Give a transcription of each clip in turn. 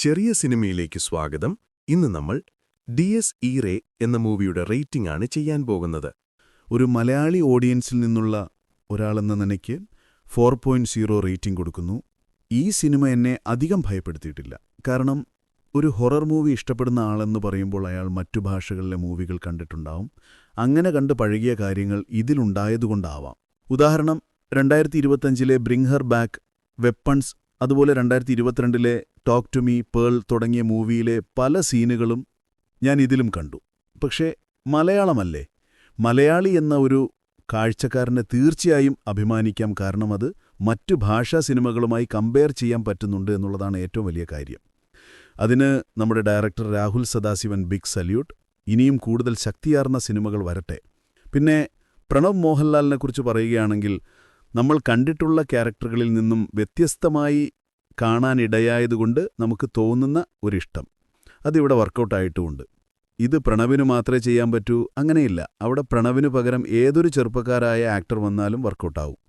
ചെറിയ സിനിമയിലേക്ക് സ്വാഗതം. ഇന്ന് നമ്മൾ ഡിഎസ് ഇറേ എന്ന മൂവിയുടെ റേറ്റിംഗ് ആണ് ചെയ്യാൻ പോകുന്നത്. ഒരു മലയാളി ഓഡിയൻസിൽ നിന്നുള്ള ഒരാളെന്ന നിലയ്ക്ക് 4.0 റേറ്റിംഗ് കൊടുക്കുന്നു. ഈ സിനിമ എന്നെ അധികം ഭയപ്പെടുത്തിയിട്ടില്ല. കാരണം ഒരു ഹൊറർ മൂവി ഇഷ്ടപ്പെടുന്ന ആളെന്ന് പറയുമ്പോൾ അയാൾ മറ്റു ഭാഷകളിലെ മൂവികൾ കണ്ടിട്ടുണ്ടാവും. അങ്ങനെ കണ്ട് പഴകിയ കാര്യങ്ങൾ ഇതിലുണ്ടായതുകൊണ്ടാവാം. ഉദാഹരണം 2025 ബ്രിങ് ഹർ ബാക്ക്, വെപ്പൺസ്, അതുപോലെ 2022 ടോക്ക് ടു മീ, പേൾ തുടങ്ങിയ മൂവിയിലെ പല സീനുകളും ഞാൻ ഇതിലും കണ്ടു. പക്ഷേ മലയാളമല്ലേ, മലയാളി എന്ന ഒരു കാഴ്ചക്കാരനെ തീർച്ചയായും അഭിമാനിക്കാം. കാരണം അത് മറ്റു ഭാഷാ സിനിമകളുമായി കമ്പയർ ചെയ്യാൻ പറ്റുന്നുണ്ട് എന്നുള്ളതാണ് ഏറ്റവും വലിയ കാര്യം. അതിന് നമ്മുടെ director Rahul Sadasivan big salute. ഇനിയും കൂടുതൽ ശക്തിയാർന്ന സിനിമകൾ വരട്ടെ. പിന്നെ പ്രണവ് മോഹൻലാലിനെക്കുറിച്ച് പറയുകയാണെങ്കിൽ, നമ്മൾ കണ്ടിട്ടുള്ള ക്യാരക്ടറുകളിൽ നിന്നും വ്യത്യസ്തമായി കാണാനിടയായതുകൊണ്ട് നമുക്ക് തോന്നുന്ന ഒരിഷ്ടം അതിവിടെ വർക്കൗട്ടായിട്ടുമുണ്ട്. ഇത് പ്രണവിന് മാത്രമേ ചെയ്യാൻ പറ്റൂ, അങ്ങനെയില്ല. അവിടെ പ്രണവിന് പകരം ഏതൊരു ചെറുപ്പക്കാരായ ആക്ടർ വന്നാലും വർക്കൗട്ടാവും.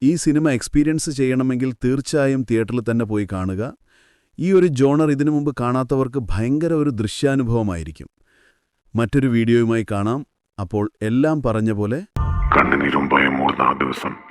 ഈ സിനിമ എക്സ്പീരിയൻസ് ചെയ്യണമെങ്കിൽ തീർച്ചയായും തിയേറ്ററിൽ തന്നെ പോയി കാണുക. ഈ ഒരു ജോണർ ഇതിനു മുമ്പ് കാണാത്തവർക്ക് ഭയങ്കര ഒരു ദൃശ്യാനുഭവമായിരിക്കും. മറ്റൊരു വീഡിയോയുമായി കാണാം. അപ്പോൾ എല്ലാം പറഞ്ഞ പോലെ കണ്ണുനീരും ഭയം മൂടുന്ന ആ ദിവസം